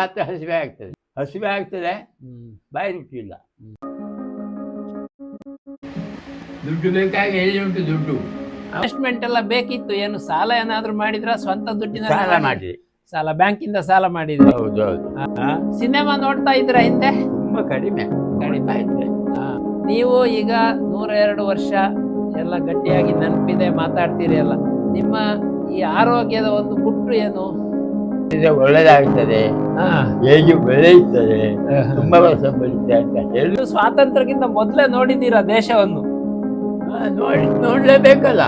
ಮಾತ್ರ ಹಸಿವೆ ಆಗ್ತದೆ, ಬಾಯಿ ರುಚಿ ಇಲ್ಲ. ದುಡ್ಡು ಬೇಕಾಗಿ ಎಲ್ಲಿ ಉಂಟು ದುಡ್ಡು? ಇನ್ವೆಸ್ಟ್ಮೆಂಟ್ ಎಲ್ಲ ಬೇಕಿತ್ತು. ಏನು ಸಾಲ ಏನಾದ್ರು ಮಾಡಿದ್ರ? ಸ್ವಂತ ದುಡ್ಡಿನ ಸಾಲ ಮಾಡಿ, ಸಾಲ ಬ್ಯಾಂಕಿಂದ ಸಾಲ ಮಾಡಿದ್ರಿ? ಹೌದು ಹೌದು. ಸಿನಿಮಾ ನೋಡ್ತಾ ಇದ್ರ ಹಿಂದೆ? ತುಂಬಾ ಕಡಿಮೆ ಇದ್ರೆ. ನೀವು ಈಗ 102 ವರ್ಷ ಎಲ್ಲ ಗಟ್ಟಿಯಾಗಿ ನೆನಪಿದೆ ಮಾತಾಡ್ತೀರಿ ಎಲ್ಲ. ನಿಮ್ಮ ಈ ಆರೋಗ್ಯದ ಒಂದು ಗುಟ್ಟು ಏನು? ಒಳ್ಳೇದಾಗ್ತದೆ, ಹೇಗೆ ಬೆಳೆಯುತ್ತದೆ, ತುಂಬಾ ವರ್ಷ ಬೆಳೀತದೆ ಅಂತ ಹೇಳಿ. ಸ್ವಾತಂತ್ರ್ಯಕ್ಕಿಂತ ಮೊದಲೇ ನೋಡಿದ್ದೀರಾ ದೇಶವನ್ನು? ನೋಡ್ಲೇಬೇಕಲ್ಲ.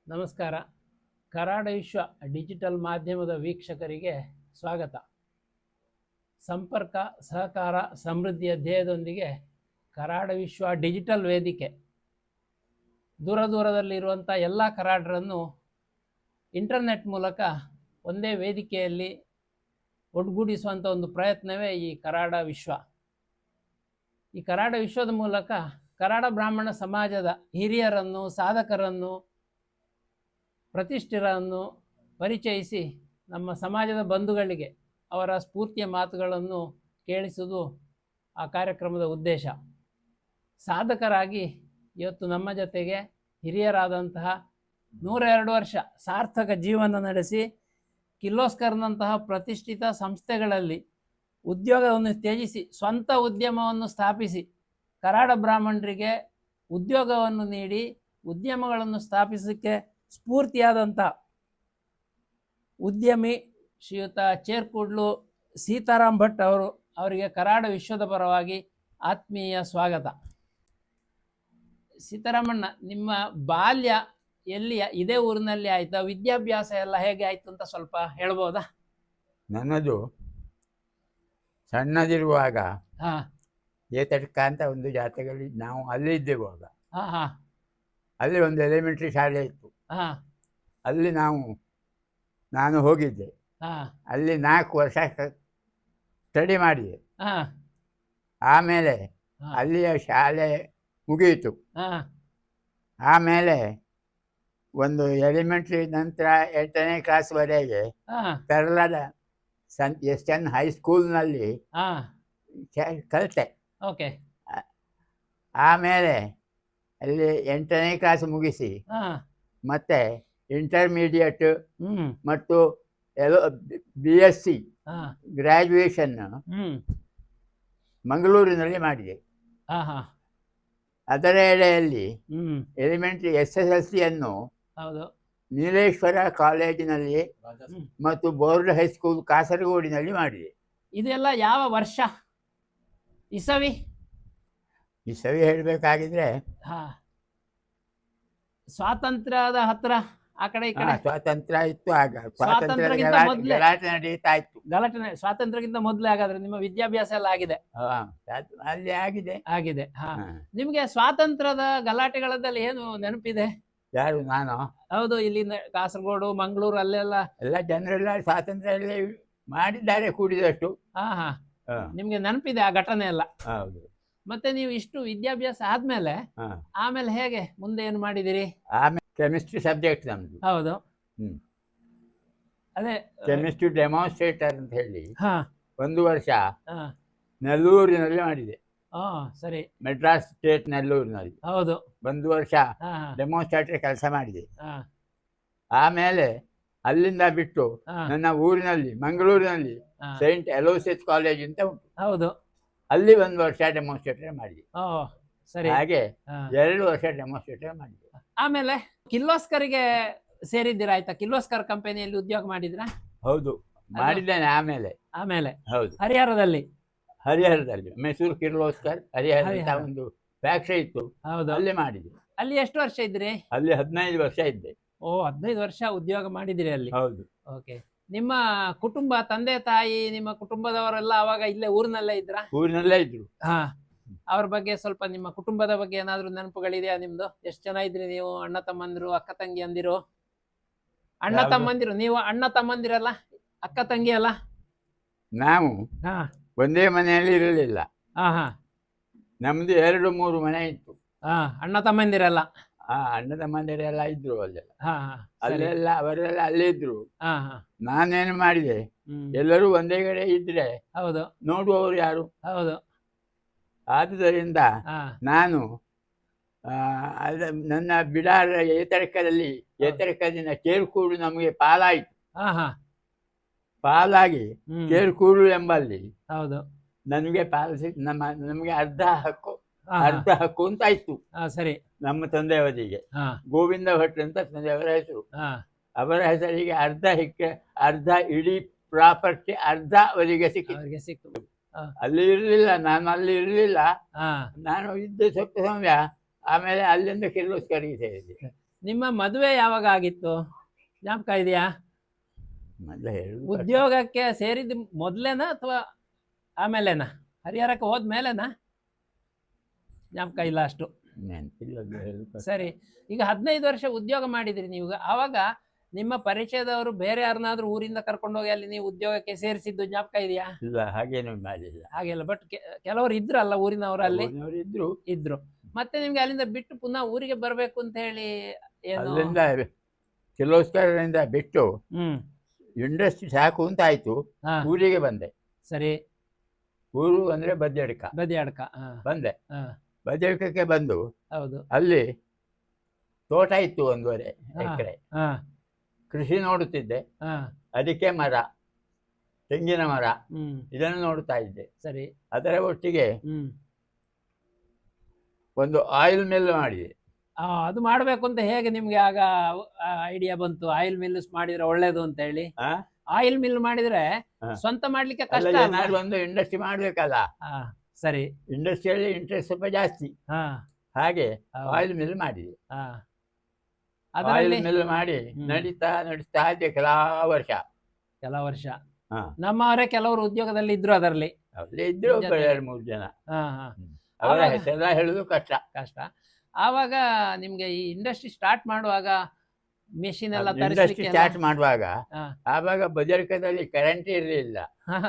ನಮಸ್ಕಾರ. ಕರಾಡ ವಿಶ್ವ ಡಿಜಿಟಲ್ ಮಾಧ್ಯಮದ ವೀಕ್ಷಕರಿಗೆ ಸ್ವಾಗತ. ಸಂಪರ್ಕ, ಸಹಕಾರ, ಸಮೃದ್ಧಿಯ ಧ್ಯೇಯದೊಂದಿಗೆ ಕರಾಡ ವಿಶ್ವ ಡಿಜಿಟಲ್ ವೇದಿಕೆ ದೂರದಲ್ಲಿರುವಂಥ ಎಲ್ಲ ಕರಾಡರನ್ನು ಇಂಟರ್ನೆಟ್ ಮೂಲಕ ಒಂದೇ ವೇದಿಕೆಯಲ್ಲಿ ಒಟ್ಟುಗೂಡಿಸುವಂಥ ಒಂದು ಪ್ರಯತ್ನವೇ ಈ ಕರಾಡ ವಿಶ್ವ. ಈ ಕರಾಡ ವಿಶ್ವದ ಮೂಲಕ ಕರಾಡ ಬ್ರಾಹ್ಮಣ ಸಮಾಜದ ಹಿರಿಯರನ್ನು, ಸಾಧಕರನ್ನು, ಪ್ರತಿಷ್ಠಿತರನ್ನು ಪರಿಚಯಿಸಿ ನಮ್ಮ ಸಮಾಜದ ಬಂಧುಗಳಿಗೆ ಅವರ ಸ್ಫೂರ್ತಿಯ ಮಾತುಗಳನ್ನು ಕೇಳಿಸುವುದು ಆ ಕಾರ್ಯಕ್ರಮದ ಉದ್ದೇಶ. ಸಾಧಕರಾಗಿ ಇವತ್ತು ನಮ್ಮ ಜೊತೆಗೆ ಹಿರಿಯರಾದಂತಹ 102 ವರ್ಷ ಸಾರ್ಥಕ ಜೀವನ ನಡೆಸಿ ಕಿರ್ಲೋಸ್ಕರ್ನಂತಹ ಪ್ರತಿಷ್ಠಿತ ಸಂಸ್ಥೆಗಳಲ್ಲಿ ಉದ್ಯೋಗವನ್ನು ತ್ಯಜಿಸಿ ಸ್ವಂತ ಉದ್ಯಮವನ್ನು ಸ್ಥಾಪಿಸಿ ಕರಾಡ ಬ್ರಾಹ್ಮಣರಿಗೆ ಉದ್ಯೋಗವನ್ನು ನೀಡಿ ಉದ್ಯಮಗಳನ್ನು ಸ್ಥಾಪಿಸಲಿಕ್ಕೆ ಸ್ಫೂರ್ತಿಯಾದಂಥ ಉದ್ಯಮಿ ಶ್ರೀಯುತ ಚೇರ್ಕೂಡ್ಲು ಸೀತಾರಾಮ್ ಭಟ್ ಅವರಿಗೆ ಕರಾಡ ವಿಶ್ವದ ಪರವಾಗಿ ಆತ್ಮೀಯ ಸ್ವಾಗತ. ಸೀತಾರಾಮಣ್ಣ, ನಿಮ್ಮ ಬಾಲ್ಯ ಎಲ್ಲಿಯ? ಇದೇ ಊರಿನಲ್ಲಿ ಆಯ್ತಾ? ವಿದ್ಯಾಭ್ಯಾಸ ಎಲ್ಲ ಹೇಗೆ ಆಯ್ತು ಅಂತ ಸ್ವಲ್ಪ ಹೇಳ್ಬೋದಾ? ನನ್ನದು ಸಣ್ಣದಿರುವಾಗ ಏತಡ್ಕ ಅಂತ ಒಂದು ಜಾತ್ರೆಗಳಲ್ಲಿ ನಾವು ಅಲ್ಲಿ ಇದ್ದೇವಾಗ ಅಲ್ಲಿ ಒಂದು ಎಲಿಮೆಂಟ್ರಿ ಶಾಲೆ ಇತ್ತು. ಅಲ್ಲಿ ನಾನು ಹೋಗಿದ್ದೆ. ಅಲ್ಲಿ 4 ವರ್ಷ ಸ್ಟಡಿ ಮಾಡಿದೆ. ಆಮೇಲೆ ಅಲ್ಲಿಯ ಶಾಲೆ ಮುಗಿಯಿತು. ಆಮೇಲೆ ಒಂದು ಎಲಿಮೆಂಟ್ರಿ ನಂತರ 8ನೇ ಕ್ಲಾಸ್ವರೆಗೆ ತರಳದ SN ಹೈಸ್ಕೂಲ್ನಲ್ಲಿ ಕಲಿತೆ. ಆಮೇಲೆ ಅಲ್ಲಿ 8ನೇ ಕ್ಲಾಸ್ ಮುಗಿಸಿ ಮತ್ತೆ ಇಂಟರ್ಮೀಡಿಯೇಟ್ ಮತ್ತು BSc ಗ್ರ್ಯಾಜುಯೇಷನ್ ಮಂಗಳೂರಿನಲ್ಲಿ ಮಾಡಿದೆ. ಅದರ ಎಡೆಯಲ್ಲಿ ಎಲಿಮೆಂಟ್ರಿ SSLCಯನ್ನು ನೀಲೇಶ್ವರ ಕಾಲೇಜಿನಲ್ಲಿ ಮತ್ತು ಬೋರ್ಡ್ ಹೈಸ್ಕೂಲ್ ಕಾಸರಗೋಡಿನಲ್ಲಿ ಮಾಡಿದೆ. ಇದೆಲ್ಲ ಯಾವ ವರ್ಷ? ಇಸವಿ ಹೇಳಬೇಕಾಗಿದ್ರೆ ಸ್ವಾತಂತ್ರ್ಯದ ಹತ್ರ ಆ ಕಡೆ ಈ ಕಡೆ ಸ್ವಾತಂತ್ರ್ಯ ಇತ್ತು. ಆಗ ಗಲಾಟೆ ನಡೀತಾ ಇತ್ತು. ಸ್ವಾತಂತ್ರ್ಯಕ್ಕಿಂತ ಮೊದಲೇ ಹಾಗಾದ್ರೆ ನಿಮ್ಮ ವಿದ್ಯಾಭ್ಯಾಸ ಎಲ್ಲ ಆಗಿದೆ? ಅಲ್ಲಿ ಆಗಿದೆ. ನಿಮ್ಗೆ ಸ್ವಾತಂತ್ರ್ಯದ ಗಲಾಟೆಗಳದಲ್ಲಿ ಏನು ನೆನಪಿದೆ? ಯಾರು? ನಾನು? ಹೌದು. ಇಲ್ಲಿ ಕಾಸರಗೋಡು, ಮಂಗಳೂರು ಅಲ್ಲೆಲ್ಲ ಎಲ್ಲ ಜನರೆಲ್ಲ ಸ್ವಾತಂತ್ರ್ಯ ಮಾಡಿದ್ದಾರೆ ಕೂಡಿದಷ್ಟು. ನಿಮ್ಗೆ ನೆನಪಿದೆ ಆ ಘಟನೆ ಎಲ್ಲ? ಹೌದು. ಮತ್ತೆ ನೀವು ಇಷ್ಟು ವಿದ್ಯಾಭ್ಯಾಸ ಆದ್ಮೇಲೆ ಆಮೇಲೆ ಹೇಗೆ ಮುಂದೆ ಏನು ಮಾಡಿದಿರಿ? ಆಮೇಲೆ ಕೆಮಿಸ್ಟ್ರಿ ಸಬ್ಜೆಕ್ಟ್ ನಮ್ದು. ಹೌದು. ಅದೇ ಕೆಮಿಸ್ಟ್ರಿ ಡೆಮಾನ್ಸ್ಟ್ರೇಟರ್ ಅಂತ ಹೇಳಿ 1 ವರ್ಷ ನೆಲ್ಲೂರಿನಲ್ಲಿ ಮಾಡಿದೆ. ಸರಿ. ಮೆಡ್ರಾಸ್ ಸ್ಟೇಟ್ ನೆಲ್ಲೂರಿನಲ್ಲಿ. ಹೌದು. 1 ವರ್ಷ ಡೆಮಾನ್ಸ್ಟ್ರೇಟರ್ ಕೆಲಸ ಮಾಡಿದೆ. ಆಮೇಲೆ ಅಲ್ಲಿಂದ ಬಿಟ್ಟು ನನ್ನ ಊರಿನಲ್ಲಿ ಮಂಗಳೂರಿನಲ್ಲಿ ಸೈಂಟ್ ಅಲೋಸಿಯಸ್ ಕಾಲೇಜ್ ಅಂತ ಉಂಟು. ಹೌದು. ಅಲ್ಲಿ 1 ವರ್ಷ ಡೆಮಾನ್ಸ್ಟ್ರೇಟರ್ ಮಾಡಿದೆ. ಸರಿ. ಹಾಗೆ 2 ವರ್ಷ ಡೆಮಾನ್ಸ್ಟ್ರೇಟರ್ ಮಾಡಿದೆ. ಆಮೇಲೆ ಕಿರ್ಲೋಸ್ಕರ್ಗೆ ಸೇರಿದ್ದೀರಾ? ಆಯ್ತಾ? ಕಿರ್ಲೋಸ್ಕರ್ ಕಂಪನಿಯಲ್ಲಿ ಉದ್ಯೋಗ ಮಾಡಿದ್ರಾ? ಹೌದು, ಮಾಡಿದ್ದೇನೆ. ಆಮೇಲೆ ಹೌದು, ಹರಿಹರದಲ್ಲಿ ಮೈಸೂರು ಕಿರ್ಲೋಸ್ಕರ್ ಹರಿಹರ ಅಂತ ಒಂದು ಫ್ಯಾಕ್ಟರಿ ಇತ್ತು. ಹೌದು, ಅಲ್ಲಿ ಮಾಡಿದೆ. ಅಲ್ಲಿ ಎಷ್ಟು ವರ್ಷ ಇದ್ರಿ? ಅಲ್ಲಿ 15 ವರ್ಷ ಇದ್ದೆ. 15 ವರ್ಷ ಉದ್ಯೋಗ ಮಾಡಿದಿರಿ ಅಲ್ಲಿ? ಹೌದು. ಓಕೆ. ನಿಮ್ಮ ಕುಟುಂಬ, ತಂದೆ ತಾಯಿ, ನಿಮ್ಮ ಕುಟುಂಬದವರೆಲ್ಲ ಅವಾಗ ಇಲ್ಲೇ ಊರಿನಲ್ಲೇ ಇದ್ರಾ? ಊರಿನಲ್ಲೇ ಇದ್ರು. ಅವ್ರ ಬಗ್ಗೆ ಸ್ವಲ್ಪ, ನಿಮ್ಮ ಕುಟುಂಬದ ಬಗ್ಗೆ ಏನಾದ್ರು ನೆನಪುಗಳಿದೆಯಾ ನಿಮ್ದು? ಎಷ್ಟು ಜನ ಇದ್ರಿ ನೀವು? ಅಣ್ಣ ತಮ್ಮಂದಿರು, ಅಕ್ಕ ತಂಗಿ ಅಂದಿರು? ಅಣ್ಣ ತಮ್ಮಂದಿರು ನೀವು? ಅಣ್ಣ ತಮ್ಮಂದಿರಲ್ಲ, ಅಕ್ಕ ತಂಗಿ ಅಲ್ಲ? ನಾವು ಒಂದೇ ಮನೆಯಲ್ಲಿ ಇರಲಿಲ್ಲ. ನಮ್ದು 2-3 ಮನೆ ಇತ್ತು. ಅಣ್ಣ ತಮ್ಮಂದಿರಲ್ಲ? ಅಣ್ಣ ತಮ್ಮಂದಿರೆಲ್ಲ ಇದ್ರು ಅಲ್ಲೆಲ್ಲ. ಹಾ ಹಾ ಸರಿ. ಅಲ್ಲೆಲ್ಲ ಅವರೆಲ್ಲ ಅಲ್ಲೇ ಇದ್ರು. ಹಾ ಹಾ ನಾನೇನು ಮಾಡಿದೆ, ಹ್ಮ್ ಎಲ್ಲರೂ ಒಂದೇ ಕಡೆ ಇದ್ರೆ ಹೌದು ನೋಡುವವರು ಯಾರು? ಹೌದು. ಆದುದರಿಂದ ಹಾ ನಾನು ನನ್ನ ಬಿಡಾರ ಏತರಕದಿಂದ ಕೇರ್ಕೂಡು ನಮಗೆ ಪಾಲಾಯಿತು. ಹಾ ಹಾ ಪಾಲಾಗಿ ಹ್ಮ್ ಕೇರ್ಕೂಡು ಎಂಬಲ್ಲಿ ಹೌದು. ನನಗೆ ಪಾಲಿಸಿ ನಮಗೆ ಅರ್ಧ ಹಕ್ಕು ಹಾ ಹಾ ಅರ್ಧ ಹಕ್ಕು ಅಂತ ಆಯ್ತು. ಹಾ ಸರಿ. ನಮ್ಮ ತಂದೆಯವರಿಗೆ ಹಾ ಗೋವಿಂದ ಭಟ್ ಅಂತ ತಂದೆಯವರ ಹೆಸರು. ಹಾ ಅವರ ಹೆಸರಿಗೆ ಅರ್ಧ ಇಡೀ ಪ್ರಾಪರ್ಟಿ ಅರ್ಧ ಅವರಿಗೆ ಸಿಕ್ಕಿತು. ಅವ್ರಿಗೆ ಸಿಕ್ತು. ಅಲ್ಲಿ ಇರಲಿಲ್ಲ, ನಾನು ಅಲ್ಲಿ ಇರಲಿಲ್ಲ. ಹಾ ನಾನು ಇದ್ದ ಸ್ವಲ್ಪ ಸಮಯ, ಆಮೇಲೆ ಅಲ್ಲಿಂದ ಕಿರ್ಲೋಸ್ಕರಿಗೆ ಸೇರಿದೆ. ನಿಮ್ಮ ಮದುವೆ ಯಾವಾಗ ಆಗಿತ್ತು ಜ್ಞಾಪಕ ಇದೆಯಾ? ಮೊದಲು ಹೇಳುದು ಉದ್ಯೋಗಕ್ಕೆ ಸೇರಿದ ಮೊದ್ಲೇನಾ ಅಥವಾ ಆಮೇಲೆನಾ? ಹರಿಹರಕ್ಕೆ ಹೋದ್ಮೇಲೆನಾ? ಜ್ಞಾಪಕ ಇಲ್ಲ ಅಷ್ಟು. ನೆನಪಿಲ್ಲ, ಅದು ಹೇಳುದು ಕಷ್ಟ. ಸರಿ. ಈಗ 15 ವರ್ಷ ಉದ್ಯೋಗ ಮಾಡಿದ್ರಿ ನೀವು. ಆವಾಗ ನಿಮ್ಮ ಪರಿಚಯದವರು ಬೇರೆ ಯಾರನ್ನಾದ್ರೂ ಊರಿಂದ ಕರ್ಕೊಂಡೋಗಿ ಅಲ್ಲಿ ನೀವು ಉದ್ಯೋಗಕ್ಕೆ ಸೇರಿಸಿದ್ದು ಜ್ಞಾಪಕ ಇದೆಯಾ? ಇಲ್ಲ, ಹಾಗೇನು ಮಾಡಿಲ್ಲ. ಹಾಗೆಲ್ಲ. ಬಟ್ ಕೆಲವರು ಇದ್ರಲ್ಲ ಊರಿನವರು ಅಲ್ಲಿ ಊರಿನವರು ಇದ್ರು. ಇದ್ರು. ಮತ್ತೆ ನಿಮ್ಗೆ ಅಲ್ಲಿಂದ ಬಿಟ್ಟು ಪುನಃ ಊರಿಗೆ ಬರ್ಬೇಕು ಅಂತ ಹೇಳಿ ಏನು? ಅಲ್ಲಿಂದ ಕಿರ್ಲೋಸ್ಕರದಿಂದ ಬಿಟ್ಟು ಹ್ಮ್ ಇಂಡಸ್ಟ್ರಿ ಸಾಕು ಅಂತ ಆಯ್ತು. ಹಾ ಊರಿಗೆ ಬಂದೆ. ಸರಿ. ಊರು ಅಂದ್ರೆ ಬದಿಯಡ್ಕ. ಬದಿಯಡ್ಕ. ಹಾ ಬಂದೆ. ಹಾ ಬದಿಯಡ್ಕಕ್ಕೆ ಬಂದು ಹೌದು. ಅಲ್ಲಿ ತೋಟ ಇತ್ತು 1.5 ಹಾ ಎಕರೆ. ಹಾ ಕೃಷಿ ನೋಡುತ್ತಿದ್ದೆ. ಹಾ ಅಡಿಕೆ ಮರ, ತೆಂಗಿನ ಮರ, ಹ್ಮ್ ಇದನ್ನು ನೋಡ್ತಾ ಇದ್ದೆ. ಸರಿ. ಅದರ ಒಟ್ಟಿಗೆ ಹ್ಮ್ ಒಂದು ಆಯಿಲ್ ಮಿಲ್ ಮಾಡಿದೆ. ಅದು ಮಾಡ್ಬೇಕು ಅಂತ ಹೇಗೆ ನಿಮ್ಗೆ ಆಗ ಐಡಿಯಾ ಬಂತು? ಆಯಿಲ್ ಮಿಲ್ಸ್ ಮಾಡಿದ್ರೆ ಒಳ್ಳೇದು ಅಂತ ಹೇಳಿ. ಆ? ಆಯಿಲ್ ಮಿಲ್ ಮಾಡಿದ್ರೆ ಹಾ. ಸ್ವಂತ ಮಾಡ್ಲಿಕ್ಕೆ ಅಲ್ಲ, ಕಷ್ಟ ಅಲ್ವಾ? ಏನಾದ್ರು ಒಂದು ಇಂಡಸ್ಟ್ರಿ ಮಾಡ್ಬೇಕಲ್ಲ. ಹಾ ಸರಿ. ಇಂಡಸ್ಟ್ರಿಯಲ್ಲಿ ಇಂಟ್ರೆಸ್ಟ್ ಸ್ವಲ್ಪ ಜಾಸ್ತಿ. ಹಾ ಹಾಗೆ ಹೌದು. ಆಯಿಲ್ ಮಿಲ್ ಮಾಡಿದೆ. ಹಾ ಆಯಿಲ್ ಅದರಲ್ಲಿ ಮಿಲ್ ಮಾಡಿ ನಡೀತಾ ಇದ್ದೆ ಕೆಲವು ವರ್ಷ. ಹಾ. ನಮ್ಮವರೇ ಕೆಲವರು ಉದ್ಯೋಗದಲ್ಲಿ ಇದ್ರು ಅದರಲ್ಲಿ. ಅವರೇ ಇದ್ರು, ಜೊತೆಗೆ. 2-3 ಜನ. ಹಾ ಹಾ ಅವರ ಆವಾಗ- ಹೆಸರೆಲ್ಲ ಹೇಳುದು ಕಷ್ಟ. ಕಷ್ಟ. ಆವಾಗ ನಿಮ್ಗೆ ಈ ಇಂಡಸ್ಟ್ರಿ ಸ್ಟಾರ್ಟ್ ಮಾಡುವಾಗ ಮೆಷಿನ್ ಎಲ್ಲ ಇಂಡಸ್ಟ್ರಿ ತರಿಸ್ಲಿಕ್ಕೆ ಸ್ಟಾರ್ಟ್ ಮಾಡುವಾಗ ಹಾ. ಆವಾಗ ಬಜರ್ಕದಲ್ಲಿ ಕರೆಂಟ್ ಇರಲಿಲ್ಲ. ಹಾ,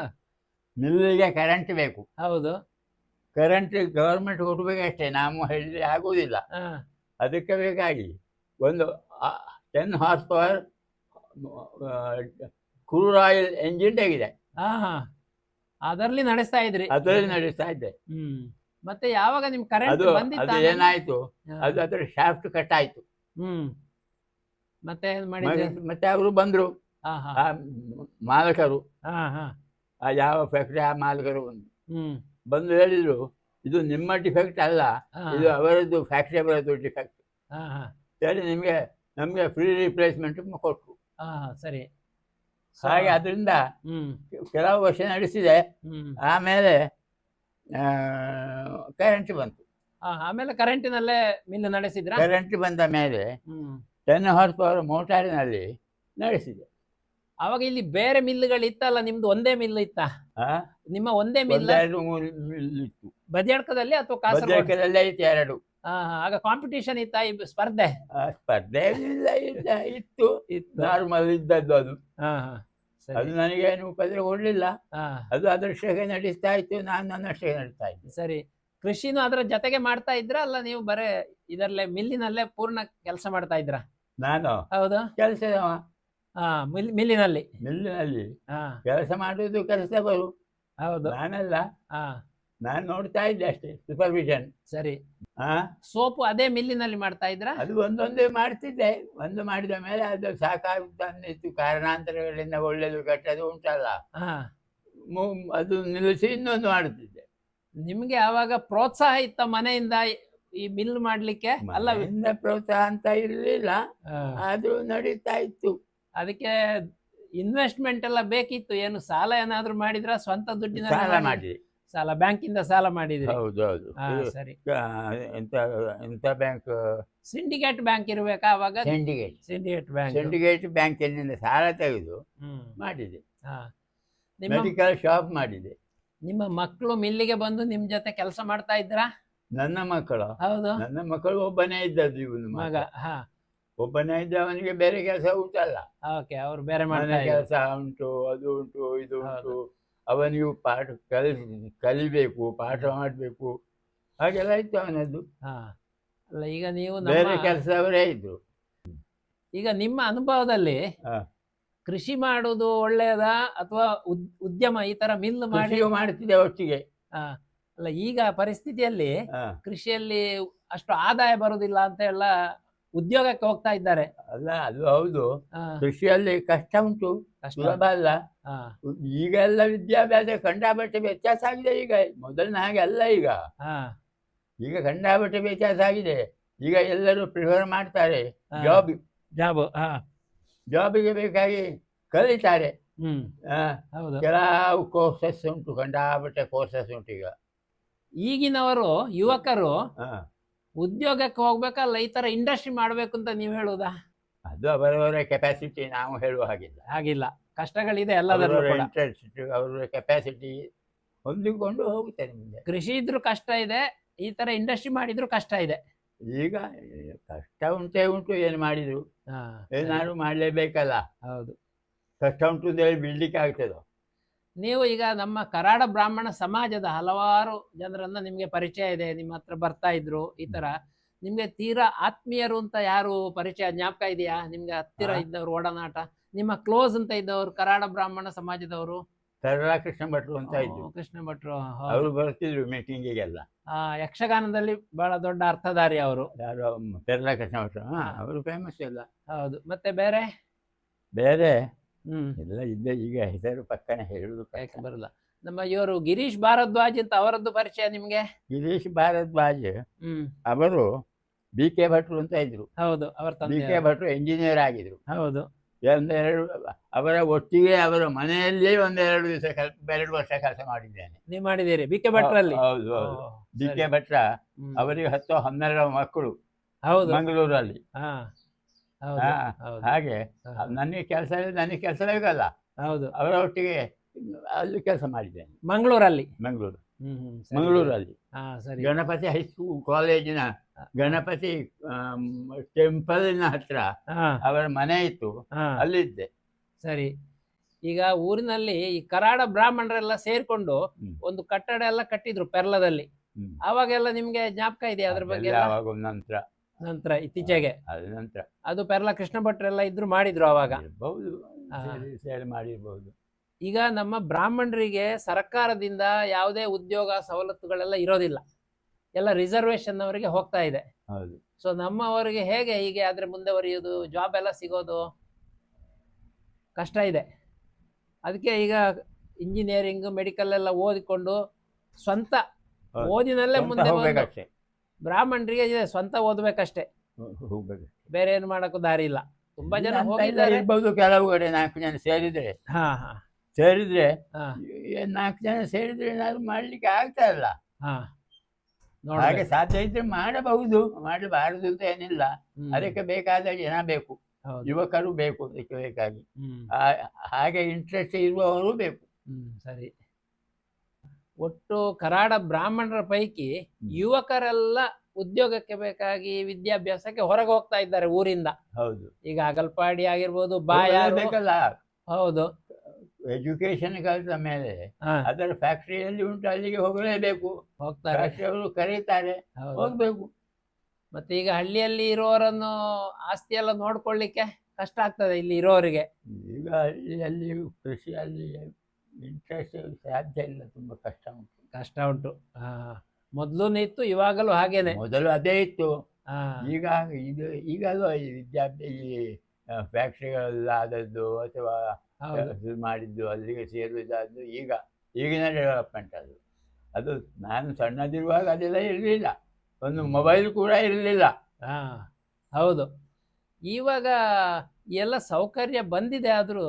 ಮಿಲ್ಲಿಗೆ ಕರೆಂಟ್ ಬೇಕು. ಹೌದು. ಕರೆಂಟ್ ಗವರ್ಮೆಂಟ್ ಕೊಡಬೇಕಷ್ಟೇ, ನಾವು ಹೇಳಿದ್ರೆ ಆಗುವುದಿಲ್ಲ. ಹಾ ಅದಕ್ಕೆ ಬೇಕಾಗಿ ಒಂದು 10 horsepower crude oil engine ತೆಗಿದೆ. ಹಾ ಹಾ ಅದರಲ್ಲಿ ನಡೆಸ್ತಾ ಇದ್ರಿ. ಅದರಲ್ಲಿ ನಡೆಸ್ತಾ ಇದ್ದೆ. ಹ್ಮ್ ಮತ್ತೆ ಯಾವಾಗ ನಿಮ್ ಕರೆಂಟ್ ಅದು ಬಂದಿತ್ತ? ಏನಾಯ್ತು, ಅದು ಅದರ ಶಾಫ್ಟ್ ಕಟ್ ಆಯ್ತು. ಹ್ಮ್ ಮತ್ತೆ ಏನ್ ಮಾಡಿದ್ರಿ? ಮತ್ತೆ ಅವರು ಬಂದ್ರು, ಹಾ ಹಾ ಆ ಮಾಲಕರು, ಹಾ ಹಾ ಆ ಯಾವ ಫ್ಯಾಕ್ಟ್ರಿ ಆ ಮಾಲಕರು ಹ್ಮ್ ಹೇಳಿದ್ರು, ಇದು ನಿಮ್ಮ ಡಿಫೆಕ್ಟ್ ಅಲ್ಲ, ಹಾ ಇದು ಅವರದ್ದು ಫ್ಯಾಕ್ಟ್ರಿ ಅವರದ್ದು ಡಿಫೆಕ್ಟ್ ಹಾ ಹಾ ಹೇಳಿ ನಮಗೆ ಫ್ರೀ ರಿಪ್ಲೇಸ್ಮೆಂಟ್ ಕೊಟ್ಟರು. ಹಾ ಸರಿ. ಹಾಗೆ ಅದರಿಂದ ಹ್ಮ್ ಕೆಲವು ವರ್ಷ ನಡೆಸಿದೆ. ಹ್ಮ್ ಆಮೇಲೆ ಕರೆಂಟ್ ಬಂತು. ಆಮೇಲೆ ಕರೆಂಟಿನಲ್ಲೇ ಮಿಲ್ ನಡೆಸಿದ್ರ? ಕರೆಂಟ್ ಬಂದ ಮೇಲೆ ಹ್ಮ್ 10 ಹಾರ್ಸ್ ಪವರ್ ಮೋಟಾರಿನಲ್ಲಿ ನಡೆಸಿದೆ. ಅವಾಗ ಇಲ್ಲಿ ಬೇರೆ ಮಿಲ್ಗಳು ಇತ್ತಲ್ಲ, ನಿಮ್ದು ಒಂದೇ ಮಿಲ್ ಇತ್ತ? ಆ? ನಿಮ್ಮ ಒಂದೇ ಮಿಲ್ 1-2-3 ಮಿಲ್ ಇತ್ತು. ಬದಿಯಡ್ಕದಲ್ಲಿ ಅಥವಾ ಕಾಸರಗೋಡು? ಬದಿಯಡ್ಕದಲ್ಲೇ ಇತ್ತು 2. ಆಗ ಕಾಂಪಿಟೇಷನ್ ಇತ್ತ, ಈ ಸ್ಪರ್ಧೆ? ಸ್ಪರ್ಧೆ ಇತ್ತು, ನಾರ್ಮಲ್ ಇದ್ದದ್ದು ಅದು. ಸರಿ. ಅದು ನನಗೇನು ಉಪದ್ರ ಕೊಡಲಿಲ್ಲ. ಹಾ ಅದು ಅದರಷ್ಟೇ ನಡೆಸ್ತಾ ಇತ್ತು, ನಾನು ನನ್ನಷ್ಟೇ ನಡೆಸ್ತಾ ಇದ್ದೆ. ಸರಿ. ಕೃಷಿನೂ ಅದರ ಜೊತೆಗೆ ಮಾಡ್ತಾ ಇದ್ರ ಅಲ್ಲ, ನೀವು ಬರೇ ಇದರಲ್ಲೇ ಮಿಲ್ಲಿನಲ್ಲೇ ಪೂರ್ಣ ಕೆಲಸ ಮಾಡ್ತಾ ಇದ್ರ? ನಾನು ಹೌದು. ಕೆಲಸ ಮಿಲ್ಲಿನಲ್ಲಿ ಮಿಲ್ಲಿನಲ್ಲಿ ಹಾ ಕೆಲಸ ಮಾಡುವುದು ಕೆಲಸವರು, ಹೌದು. ನಾನಲ್ಲ. ಹಾ ನಾನು ನೋಡ್ತಾ ಇದ್ದೆ ಅಷ್ಟೇ, ಸೂಪರ್ವಿಷನ್. ಸರಿ. ಆ ಸೋಪು ಅದೇ ಮಿಲ್ಲಿನಲ್ಲಿ ಮಾಡ್ತಾ ಇದ್ರ? ಅದು ಒಂದೊಂದೇ ಮಾಡ್ತಿದ್ದೆ. ಒಂದು ಮಾಡಿದ ಮೇಲೆ ಅದು ಸಾಕಾಗುತ್ತಿತ್ತು, ಕಾರಣಾಂತರಗಳಿಂದ ಒಳ್ಳೆಯದು ಕೆಟ್ಟದ್ದು ಉಂಟಲ್ಲ, ಹಾ ಅದು ನಿಲ್ಲಿಸಿ ಇನ್ನೊಂದು ಮಾಡುತ್ತಿದ್ದೆ. ನಿಮ್ಗೆ ಆವಾಗ ಪ್ರೋತ್ಸಾಹ ಇತ್ತ ಮನೆಯಿಂದ ಈ ಮಿಲ್ ಮಾಡ್ಲಿಕ್ಕೆ? ಅಲ್ಲ, ಮನೆಯಿಂದ ಪ್ರೋತ್ಸಾಹ ಅಂತ ಇರಲಿಲ್ಲ, ಅದು ನಡೀತಾ ಇತ್ತು. ಅದಕ್ಕೆ ಇನ್ವೆಸ್ಟ್ಮೆಂಟ್ ಎಲ್ಲ ಬೇಕಿತ್ತು. ಏನು ಸಾಲ ಏನಾದ್ರು ಮಾಡಿದ್ರ? ಸ್ವಂತ ದುಡ್ಡಿನ ಸಾಲ ಮಾಡಿ. ಸಾಲ, ಬ್ಯಾಂಕಿಂದ ಸಾಲ ಮಾಡಿದ್ರಿ? ಹೌದು ಹೌದು. ಸರಿ. ಎಂತ ಬ್ಯಾಂಕ್? ಸಿಂಡಿಕೇಟ್ ಬ್ಯಾಂಕ್ ಇರ್ಬೇಕಾ ಅವಾಗ? Syndicate bank. ಸಿಂಡಿಕೇಟ್ ಬ್ಯಾಂಕಿನಿಂದ ಸಾಲ ತೆಗೆದು ಮಾಡಿದೆ. ಮೆಡಿಕಲ್ ಶಾಪ್ ಮಾಡಿದೆ. ನಿಮ್ಮ ಮಕ್ಕಳು ಮಿಲ್ಲಿಗೆ ಬಂದು ನಿಮ್ ಜೊತೆ ಕೆಲಸ ಮಾಡ್ತಾ ಇದ್ರಾ? ನನ್ನ ಮಕ್ಕಳು? ಹೌದು. ನನ್ನ ಮಕ್ಕಳು ಒಬ್ಬನೇ ಇದ್ದದ್ದು, ಇವನು ಮಗ. ಒಬ್ಬನೇ ಇದ್ದ, ಅವನಿಗೆ ಬೇರೆ ಕೆಲಸ ಉಂಟಲ್ಲ. ಓಕೆ, ಅವ್ರು ಬೇರೆ ಮನೆ ಕೆಲಸ ಉಂಟು, ಅದು ಉಂಟು, ಇದು ಉಂಟು. ಅವನಿಗೂ ಪಾಠ ಕಲಿಬೇಕು, ಪಾಠ ಮಾಡಬೇಕು, ಹಾಗೆಲ್ಲ ಇತ್ತು ಅವನದ್ದು. ಅಲ್ಲ ಈಗ ನೀವು ಬೇರೆ ನಮ್ಮ ಕೆಲಸದವರೇ ಇದ್ರು. ಈಗ ನಿಮ್ಮ ಅನುಭವದಲ್ಲಿ ಹಾ. ಕೃಷಿ ಮಾಡುವುದು ಒಳ್ಳೆಯದಾ ಅಥವಾ ಉದ್ಯಮ ಈ ತರ ಮಿಲ್ ಮಾಡಿ ಕೃಷಿಯು ಮಾಡ್ತಿದ್ದೆ ಒಟ್ಟಿಗೆ. ಆ, ಅಲ್ಲ ಈಗ ಪರಿಸ್ಥಿತಿಯಲ್ಲಿ ಹಾ. ಕೃಷಿಯಲ್ಲಿ ಅಷ್ಟು ಆದಾಯ ಬರುವುದಿಲ್ಲ ಅಂತ ಎಲ್ಲ ಉದ್ಯೋಗಕ್ಕೆ ಹೋಗ್ತಾ ಇದ್ದಾರೆ. ಅಲ್ಲ, ಅದು ಹೌದು. ಆ, ಕೃಷಿಯಲ್ಲಿ ಕಷ್ಟ ಉಂಟು, ಕಷ್ಟ. ಸುಲಭ ಅಲ್ಲ. ಆ, ಈಗೆಲ್ಲ ವಿದ್ಯಾಭ್ಯಾಸ ಕಂಡಾಪಟ್ಟೆ ವ್ಯತ್ಯಾಸ ಆಗಿದೆ. ಈಗ ಮೊದಲಿನ ಹಾಗೆ ಅಲ್ಲ. ಆ, ಈಗ ಕಂಡಾಪಟ್ಟೆ ವ್ಯತ್ಯಾಸ ಆಗಿದೆ. ಈಗ ಎಲ್ಲರೂ ಪ್ರಿಫರ್ ಮಾಡ್ತಾರೆ ಆ. ಜಾಬ್. ಆ, ಜಾಬಿಗೆ ಬೇಕಾಗಿ ಕಲಿತಾರೆ. ಹ್ಮ್ ಆ, ಹೌದು. ಕೆಲವು ಕೋರ್ಸಸ್ ಉಂಟು, ಕಂಡಾಪಟ್ಟೆ ಕೋರ್ಸಸ್ ಉಂಟು ಈಗ. ಈಗಿನವರು ಯುವಕರು ಆ, ಉದ್ಯೋಗಕ್ಕೆ ಹೋಗ್ಬೇಕಲ್ಲ ಈ ತರ ಇಂಡಸ್ಟ್ರಿ ಮಾಡ್ಬೇಕು ಅಂತ ನೀವು ಹೇಳುದಾ? ಅದು ಅವರವರ ಕೆಪಾಸಿಟಿ, ನಾವು ಹೇಳುವ ಹಾಗಿಲ್ಲ. ಹಾಗಿಲ್ಲ, ಕಷ್ಟಗಳಿದೆ ಎಲ್ಲದರಲ್ಲೂ ಅವರವರ ಕೂಡ. ಇಂಟ್ರೆಸ್ಟ್, ಅವರ ಕೆಪಾಸಿಟಿ ಹೊಂದಿಕೊಂಡು ಹೋಗ್ತಾರೆ ಮುಂದೆ. ಕೃಷಿ ಇದ್ರೂ ಕಷ್ಟ ಇದೆ, ಈ ತರ ಇಂಡಸ್ಟ್ರಿ ಮಾಡಿದ್ರು ಕಷ್ಟ ಇದೆ. ಈಗ ಕಷ್ಟ ಉಂಟೇ ಉಂಟು, ಏನು ಮಾಡಿದ್ರು ಹಾ, ಏನಾದ್ರು ಮಾಡಲೇಬೇಕಲ್ಲ. ಹೌದು. ಕಷ್ಟ ಉಂಟು ಅಂತ ಹೇಳಿ ಬಿಡ್ಲಿಕ್ಕೆ ಆಗ್ತದೋ? ನೀವು ಈಗ ನಮ್ಮ ಕರಾಡ ಬ್ರಾಹ್ಮಣ ಸಮಾಜದ ಹಲವಾರು ಜನರನ್ನ ನಿಮ್ಗೆ ಪರಿಚಯ ಇದೆ, ನಿಮ್ಮ ಹತ್ರ ಬರ್ತಾ ಇದ್ರು ಈ ತರ. ನಿಮ್ಗೆ ತೀರಾ ಆತ್ಮೀಯರು ಅಂತ ಯಾರು ಪರಿಚಯ ಜ್ಞಾಪಕ ಇದೆಯಾ? ನಿಮ್ಗೆ ಹತ್ತಿರ ಹಾ. ಇದ್ದವರು, ಒಡನಾಟ, ನಿಮ್ಮ ಕ್ಲೋಸ್ ಅಂತ ಇದ್ದವರು ಕರಾಡ ಬ್ರಾಹ್ಮಣ ಸಮಾಜದವರು? ಸರಳ ಕೃಷ್ಣ ಭಟ್ರು ಅಂತ ಇದ್ರು. ಕೃಷ್ಣ ಭಟ್ರು, ಹೌದು. ಅವರು ಬರ್ತಿದ್ರು ಮೀಟಿಂಗಿಗೆಲ್ಲ. ಯಕ್ಷಗಾನದಲ್ಲಿ ಬಹಳ ದೊಡ್ಡ ಅರ್ಥಧಾರಿ ಅವರು. ಯಾರು? ಸರಳ ಕೃಷ್ಣ ಭಟ್ರು. ಹಾ, ಅವರು ಫೇಮಸ್ ಎಲ್ಲ. ಹೌದು. ಮತ್ತೆ ಬೇರೆ? ಬೇರೆ ಹ್ಮ್ ಎಲ್ಲ ಇದ್ದೆ. ಈಗ ಹೆಸರು ಪಕ್ಕನೆ ಹೇಳುದು ಯಾಕೆ ಬರಲ್ಲ. ನಮ್ಮ ಇವರು ಗಿರೀಶ್ ಭಾರದ್ವಾಜ್ ಅಂತ, ಅವರದ್ದು ಪರಿಚಯ ನಿಮ್ಗೆ? ಗಿರೀಶ್ ಭಾರದ್ವಾಜ್ ಹ್ಮ್ ಅವರು BK ಭಟ್ರು ಅಂತ ಇದ್ರು. ಹೌದು, ಅವರ ತಂದೆ. BK ಭಟ್ರು ಎಂಜಿನಿಯರ್ ಆಗಿದ್ರು. ಹೌದು. ಒಂದೆರಡು ಅವರ ಒಟ್ಟಿಗೆ ಅವರ ಮನೆಯಲ್ಲೇ ಒಂದೆರಡು ದಿವಸ 2 ವರ್ಷ ಕೆಲಸ ಮಾಡಿದ್ದೇನೆ. ನೀವು ಮಾಡಿದ್ದೀರಿ BK ಭಟ್ರಲ್ಲಿ? ಹೌದು ಹೌದು. ಓ, BK ಸರಿ. ಭಟ್ರ ಹ್ಮ್. ಅವರಿಗೆ 10-12 ಮಕ್ಕಳು ಹೌದು. ಮಂಗಳೂರಲ್ಲಿ. ಹಾ, ಹೌದು, ಹಾ, ಹೌದು. ಹಾಗೆ ಹಾ, ನನಗೆ ಕೆಲಸ ಬೇಕಲ್ಲ, ಹೌದು. ಅವರ ಒಟ್ಟಿಗೆ ಅಲ್ಲಿ ಕೆಲಸ ಮಾಡಿದ್ದೇನೆ. ಮಂಗಳೂರಲ್ಲಿ? ಮಂಗಳೂರು ಸರಿ. ಮಂಗಳೂರಲ್ಲಿ ಹಾ, ಸರಿ. ಗಣಪತಿ ಹೈಸ್ಕೂಲ್ ಕಾಲೇಜಿನ ಗಣಪತಿ ಟೆಂಪಲ್ನ ಹತ್ರ ಹಾ, ಅವರ ಮನೆ ಇತ್ತು, ಹಾ, ಅಲ್ಲಿದ್ದೆ. ಸರಿ. ಈಗ ಊರಿನಲ್ಲಿ ಈ ಕರಾಡ ಬ್ರಾಹ್ಮಣರೆಲ್ಲ ಸೇರ್ಕೊಂಡು ಹ್ಮ್. ಒಂದು ಕಟ್ಟಡ ಎಲ್ಲ ಕಟ್ಟಿದ್ರು ಪೆರ್ಲದಲ್ಲಿ. ಹ್ಮ್. ಅವಾಗೆಲ್ಲ ನಿಮ್ಗೆ ಜ್ಞಾಪಕ ಇದೆಯಾ ಅದ್ರ ಬಗ್ಗೆ ಅದೆಲ್ಲ ಎಲ್ಲ? ಆವಾಗ ನಂತರ, ನಂತರ ಇತ್ತೀಚೆಗೆ ಅದ ನಂತರ ಅದು ಪೆರ್ಲ ಕೃಷ್ಣ ಭಟ್ರೆಲ್ಲ ಇದ್ರು, ಮಾಡಿದ್ರು ಅವಾಗ. ಇರ್ಬಹುದು, ಹಾ. ಸೇರಿ ಮಾಡಿರ್ಬಹುದು. ಈಗ ನಮ್ಮ ಬ್ರಾಹ್ಮಣರಿಗೆ ಸರ್ಕಾರದಿಂದ ಯಾವುದೇ ಉದ್ಯೋಗ ಸವಲತ್ತುಗಳೆಲ್ಲ ಇರೋದಿಲ್ಲ, ಎಲ್ಲ ರಿಸರ್ವೇಶನ್ ಅವರಿಗೆ ಹೋಗ್ತಾ ಇದೆ. ಹೌದು. ಸೊ ನಮ್ಮವರಿಗೆ ಹೇಗೆ ಹೀಗೆ ಆದ್ರೆ ಮುಂದೆವರಿಯೋದು, ಜಾಬ್ ಎಲ್ಲ ಸಿಗೋದು ಕಷ್ಟ ಇದೆ. ಅದಕ್ಕೆ ಈಗ ಇಂಜಿನಿಯರಿಂಗ್, ಮೆಡಿಕಲ್ ಎಲ್ಲ ಓದಿಕೊಂಡು ಸ್ವಂತ ಹೌದು. ಓದಿನಲ್ಲೇ ಸ್ವಂತ ಮುಂದೆ ಬಂದು ಹೋಗ್ಬೇಕಷ್ಟೇ, ಬ್ರಾಹ್ಮಣರಿಗೆ ಇದೆ ಸ್ವಂತ ಓದ್ಬೇಕಷ್ಟೇ, ಹೋಗ್ಬೇಕು. ಬೇರೆ ಏನು ಮಾಡಕ್ಕೂ ದಾರಿ ಇಲ್ಲ. ತುಂಬಾ ಜನ ಅಂತ ಇಲ್ಲ, ಹೋಗಿದ್ದಾರೆ. ಇರ್ಬಹುದು ಕೆಲವು ಕಡೆ 4 ಜನ ಸೇರಿದ್ರೆ. ಹಾ, ಹಾ, ಸೇರಿದ್ರೆ ಹಾ, 4 ಜನ ಸೇರಿದ್ರೆ ಏನಾದ್ರು ಮಾಡ್ಲಿಕ್ಕೆ ಆಗ್ತಾ ಇಲ್ಲ. ಹಾ, ಹಾಗೆ ನೋಡ್ಬೇಕು. ಸಾಧ್ಯ ಇದ್ರೆ ಮಾಡಬಹುದು, ಮಾಡಬಾರದು ಅಂತ ಏನಿಲ್ಲ. ಹ್ಮ್. ಅದಕ್ಕೆ ಬೇಕಾದ ಜನ ಬೇಕು, ಹೌದು. ಯುವಕರು ಬೇಕು ಅದಕ್ಕೆ ಬೇಕಾಗಿ. ಹ್ಮ್ ಹಾಗೆ ಇಂಟ್ರೆಸ್ಟ್ ಇರುವವರು ಬೇಕು. ಸರಿ. ಒಟ್ಟು ಕರಾಡ ಬ್ರಾಹ್ಮಣರ ಪೈಕಿ ಯುವಕರೆಲ್ಲ ಉದ್ಯೋಗಕ್ಕೆ ಬೇಕಾಗಿ ವಿದ್ಯಾಭ್ಯಾಸಕ್ಕೆ ಹೊರಗೆ ಹೋಗ್ತಾ ಇದ್ದಾರೆ ಊರಿಂದ. ಹೌದು. ಈಗ ಅಗಲ್ಪಾಡಿ ಆಗಿರ್ಬೋದು, ಬಾಯಾರು. ಬೇಕಲ್ಲ, ಹೌದು. ಎಜುಕೇಶನ್ ಕಲಿತ ಮೇಲೆ ಹಾ, ಅದರ ಫ್ಯಾಕ್ಟ್ರಿಯಲ್ಲಿ ಉಂಟು, ಅಲ್ಲಿಗೆ ಹೋಗಲೇಬೇಕು. ಹೋಗ್ತಾರೆ. ಫ್ಯಾಕ್ಟ್ರಿಯವರು ಕರೀತಾರೆ, ಹೌದು. ಹೋಗ್ಬೇಕು. ಮತ್ತೆ ಈಗ ಹಳ್ಳಿಯಲ್ಲಿ ಇರೋರನ್ನು ಆಸ್ತಿ ಎಲ್ಲ ನೋಡ್ಕೊಳ್ಳಿಕ್ಕೆ ಕಷ್ಟ ಆಗ್ತದೆ ಇಲ್ಲಿ ಇರೋರಿಗೆ. ಈಗ ಅಲ್ಲಿ ಕೃಷಿಯಲ್ಲಿ ಇಂಟ್ರೆಸ್ಟ್ ಸಾಧ್ಯ ಇಲ್ಲ, ತುಂಬಾ ಕಷ್ಟ ಉಂಟು. ಕಷ್ಟ ಉಂಟು. ಹಾ, ಮೊದ್ಲು ಇತ್ತು, ಇವಾಗಲೂ ಹಾಗೇನೆ. ಮೊದಲು ಅದೇ ಇತ್ತು. ಹಾ, ಈಗಲೂ ಈ ಫ್ಯಾಕ್ಟ್ರಿಗಳೆಲ್ಲ ಆದದ್ದು ಅಥವಾ ಹೌದು. ಇದು ಮಾಡಿದ್ದು, ಅಲ್ಲಿಗೆ ಸೇರುವುದಾದ್ದು ಈಗಿನ ಡೆವಲಪ್ಮೆಂಟ್ ಅದು ನಾನು ಸಣ್ಣದಿರುವಾಗ ಅದೆಲ್ಲ ಇರಲಿಲ್ಲ, ಒಂದು ಮೊಬೈಲ್ ಕೂಡ ಇರಲಿಲ್ಲ. ಹಾ, ಹೌದು. ಇವಾಗ ಎಲ್ಲ ಸೌಕರ್ಯ ಬಂದಿದೆ, ಆದ್ರೂ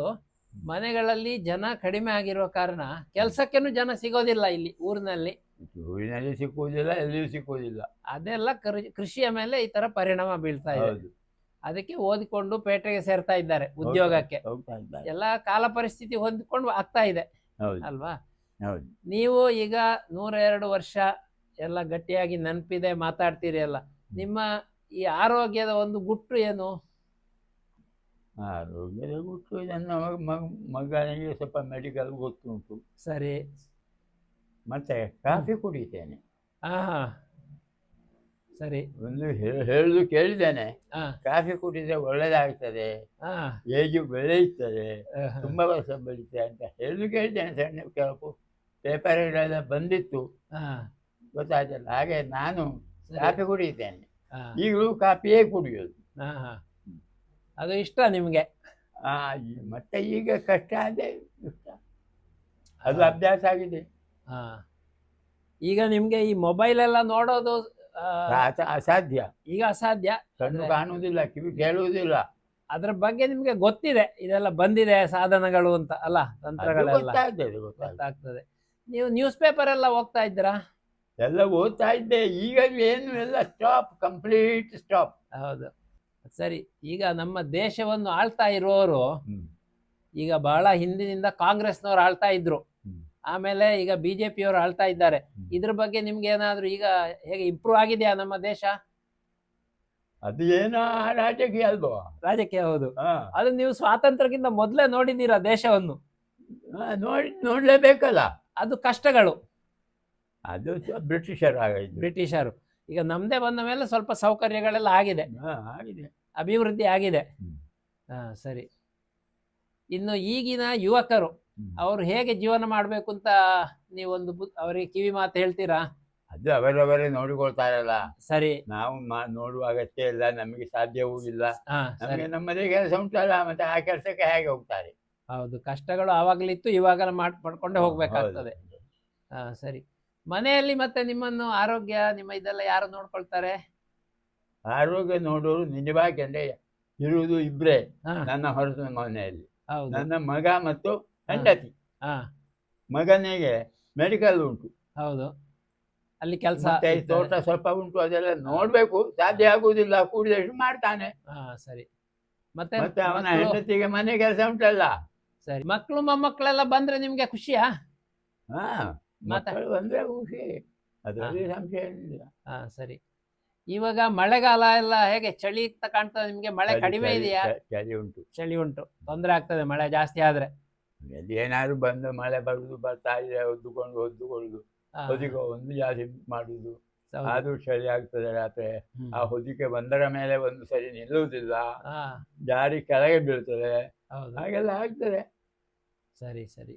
ಮನೆಗಳಲ್ಲಿ ಜನ ಕಡಿಮೆ ಆಗಿರೋ ಕಾರಣ ಕೆಲಸಕ್ಕೇನು ಜನ ಸಿಗೋದಿಲ್ಲ ಇಲ್ಲಿ ಊರಿನಲ್ಲಿ. ಊರಿನಲ್ಲಿ ಸಿಕ್ಕುವುದಿಲ್ಲ, ಎಲ್ಲಿಯೂ ಸಿಕ್ಕುವುದಿಲ್ಲ. ಅದೆಲ್ಲ ಕೃಷಿಯ ಮೇಲೆ ಈ ತರ ಪರಿಣಾಮ ಬೀಳ್ತಾ ಇದೆ. ಹೌದು. ಅದಕ್ಕೆ ಓದಿಕೊಂಡು ಪೇಟೆಗೆ ಸೇರ್ತಾ ಇದ್ದಾರೆ ಉದ್ಯೋಗಕ್ಕೆ. ಹೋಗ್ತಾ ಇದ್ದಾರೆ. ಎಲ್ಲ ಕಾಲ ಪರಿಸ್ಥಿತಿ ಹೊಂದಿಕೊಂಡು ಆಗ್ತಾ ಇದೆ, ಹೌದು ಅಲ್ವಾ? ಹೌದು. ನೀವು ಈಗ 102 ವರ್ಷ ಎಲ್ಲ ಗಟ್ಟಿಯಾಗಿ ನೆನಪಿದೆ, ಮಾತಾಡ್ತೀರಿ ಎಲ್ಲ. ನಿಮ್ಮ ಈ ಆರೋಗ್ಯದ ಒಂದು ಗುಟ್ಟು ಏನು? ಆರೋಗ್ಯದ ಗುಟ್ಟು ನನ್ನ ಮಗನಿಗೆ ಸ್ವಲ್ಪ ಮೆಡಿಕಲ್ ಗೊತ್ತುಂಟು. ಸರಿ. ಮತ್ತೆ ಕಾಫಿ ಕುಡಿತೇನೆ. ಹಾ, ಸರಿ. ಒಂದು ಹೇಳುದು ಕೇಳಿದ್ದೇನೆ, ಹಾ ಕಾಫಿ ಕುಡಿದ್ರೆ ಒಳ್ಳೇದಾಗ್ತದೆ, ಹಾ ಏಜು ಬೆಳೆಯುತ್ತದೆ, ತುಂಬಾ ವರ್ಷ ಬೆಳೀತದೆ ಅಂತ ಹೇಳುದು ಕೇಳಿದ್ದೇನೆ. ಸಣ್ಣ ಕೆಲವು ಪೇಪರ್ಗಳೆಲ್ಲ ಬಂದಿತ್ತು, ಹಾ ಗೊತ್ತಾಯ್ತಲ್ಲ. ಹಾಗೆ ನಾನು ಸರಿ. ಕಾಫಿ ಕುಡಿಯುತ್ತೇನೆ, ಹಾ ಈಗಲೂ ಕಾಫಿಯೇ ಕುಡಿಯೋದು. ಹಾ ಹಾ ಅದು ಇಷ್ಟ ನಿಮ್ಗೆ? ಮತ್ತೆ ಈಗ ಕಷ್ಟ ಅದೇ ಇಷ್ಟ, ಅದು ಅಭ್ಯಾಸ ಆಗಿದೆ. ಹಾ ಈಗ ನಿಮ್ಗೆ ಈ ಮೊಬೈಲ್ ಎಲ್ಲ ನೋಡೋದು ಅಸಾಧ್ಯ. ಈಗ ಅಸಾಧ್ಯ. ಕಣ್ಣು ಕಾಣುವುದಿಲ್ಲ, ಕಿವಿ ಕೇಳುವುದಿಲ್ಲ. ಅದ್ರ ಬಗ್ಗೆ ನಿಮ್ಗೆ ಗೊತ್ತಿದೆ, ಇದೆಲ್ಲ ಬಂದಿದೆ ಸಾಧನಗಳು ಅಂತ ಅಲ್ಲ, ತಂತ್ರಗಳೆಲ್ಲ ಗೊತ್ತಾಗ್ತದೆ. ನೀವು ನ್ಯೂಸ್ ಪೇಪರ್ ಎಲ್ಲ ಓದ್ತಾ ಇದ್ದೀರಾ? ಎಲ್ಲ ಓದ್ತಾ ಇದ್ದೆ, ಈಗ ಏನು ಎಲ್ಲ ಸ್ಟಾಪ್, ಕಂಪ್ಲೀಟ್ ಸ್ಟಾಪ್. ಹೌದು, ಸರಿ. ಈಗ ನಮ್ಮ ದೇಶವನ್ನು ಆಳ್ತಾ ಇರುವವರು ಈಗ ಬಹಳ ಹಿಂದಿನಿಂದ ಕಾಂಗ್ರೆಸ್ನವ್ರು ಆಳ್ತಾ ಇದ್ರು, ಆಮೇಲೆ ಈಗ ಬಿಜೆಪಿಯವರು ಆಳ್ತಾ ಇದ್ದಾರೆ. ಇದ್ರ ಬಗ್ಗೆ ನಿಮ್ಗೆ ಏನಾದ್ರು ಈಗ ಹೇಗೆ ಇಂಪ್ರೂವ್ ಆಗಿದೆಯಾ ನಮ್ಮ ದೇಶ? ಅದು ಏನೋ ರಾಜಕೀಯ ಅಲ್ವಾ? ರಾಜಕೀಯ, ಹೌದು. ಅದು ನೀವು ಸ್ವಾತಂತ್ರ್ಯಕ್ಕಿಂತ ಮೊದಲೇ ನೋಡಿದ್ದೀರಾ ದೇಶವನ್ನು? ನೋಡ್ಲೇಬೇಕಲ್ಲ. ಅದು ಕಷ್ಟಗಳು, ಅದು ಬ್ರಿಟಿಷರು ಆಗಿದ್ದು. ಬ್ರಿಟಿಷರು. ಈಗ ನಮ್ದೇ ಬಂದ ಮೇಲೆ ಸ್ವಲ್ಪ ಸೌಕರ್ಯಗಳೆಲ್ಲ ಆಗಿದೆ, ಆಗಿದೆ, ಅಭಿವೃದ್ಧಿ ಆಗಿದೆ. ಸರಿ. ಇನ್ನು ಈಗಿನ ಯುವಕರು ಅವರು ಹೇಗೆ ಜೀವನ ಮಾಡ್ಬೇಕು ಅಂತ ನೀವೊಂದು ಅವರಿಗೆ ಕಿವಿ ಮಾತು ಹೇಳ್ತೀರಾ? ಅದು ಅವರವರೇ ನೋಡಿಕೊಳ್ತಾರಲ್ಲ. ಸರಿ. ನಾವು ನೋಡುವ ಅಗತ್ಯ ಇಲ್ಲ, ನಮಗೆ ಸಾಧ್ಯವೂ ಇಲ್ಲ. ನಮಗೆ ನಮ್ಮದೇ ಕೆಲಸ ಉಂಟಲ್ಲ, ಮತ್ತೆ ಆ ಕೆಲಸಕ್ಕೆ ಹೇಗೆ ಹೋಗ್ತಾರೆ? ಹೌದು, ಕಷ್ಟಗಳು ಆವಾಗಲಿತ್ತು, ಇವಾಗ ಮಾಡ್ಕೊಂಡೇ ಹೋಗ್ಬೇಕಾಗ್ತದೆ. ಸರಿ. ಮನೆಯಲ್ಲಿ ಮತ್ತೆ ನಿಮ್ಮನ್ನು ಆರೋಗ್ಯ ನಿಮ್ಮ ಇದೆಲ್ಲ ಯಾರು ನೋಡ್ಕೊಳ್ತಾರೆ? ಆರೋಗ್ಯ ನೋಡೋರು ನಿಜವಾಗಿ ಅಂದ್ರೆ ಇರುವುದು ಇಬ್ರೇ ನನ್ನ ಹೊರತು ಮನೆಯಲ್ಲಿ. ನನ್ನ ಮಗ ಮತ್ತು ಹೆಂಡತಿ. ಮಗನಿಗೆ ಮೆಡಿಕಲ್ ಉಂಟು, ಹೌದು, ಅಲ್ಲಿ ಕೆಲಸ, ತೋಟ ಸ್ವಲ್ಪ ಉಂಟು, ಅದೆಲ್ಲ ನೋಡ್ಬೇಕು. ಸಾಧ್ಯ ಆಗುವುದಿಲ್ಲ, ಕೂಡಿದಷ್ಟು ಮಾಡ್ತಾನೆ. ಸರಿ. ಮತ್ತೆ ಅವನ ಹೆಂಡತಿಗೆ ಮನೆ ಕೆಲಸ ಉಂಟಲ್ಲ. ಸರಿ. ಮಕ್ಕಳು ಮೊಮ್ಮಕ್ಕಳೆಲ್ಲ ಬಂದ್ರೆ ನಿಮ್ಗೆ ಖುಷಿಯಾ? ಮಕ್ಕಳು ಬಂದ್ರೆ ಖುಷಿ, ಅದರಲ್ಲಿ ಸಂಶಯ ಏನಿಲ್ಲ. ಸರಿ. ಇವಾಗ ಮಳೆಗಾಲ ಎಲ್ಲ ಹೇಗೆ, ಚಳಿ ಕಾಣ್ತದೆ ನಿಮ್ಗೆ? ಮಳೆ ಕಡಿಮೆ ಇದೆಯಾ? ಚಳಿ ಉಂಟು, ಚಳಿ ಉಂಟು. ತೊಂದರೆ ಆಗ್ತದೆ ಮಳೆ ಜಾಸ್ತಿ ಆದ್ರೆ? ಏನಾದ್ರು ಬಂದು ಮಳೆ ಬರುದು, ಬರ್ತಾ ಇದೆ, ಹೊದ್ದುಕೊಳ್ಳುದು, ಹೊದಿಕೆ ಒಂದು ಜಾಸ್ತಿ ಮಾಡುದು, ಅದು ಚಳಿ ಆಗ್ತದೆ ರಾತ್ರಿ. ಆ ಹೊದಿಕೆ ಬಂದರ ಮೇಲೆ ಒಂದು ಸರಿ ನಿಲ್ಲುವುದಿಲ್ಲ, ಜಾರಿ ಕೆಳಗೆ ಬೀಳ್ತದೆ, ಹಾಗೆಲ್ಲ ಆಗ್ತದೆ. ಸರಿ ಸರಿ.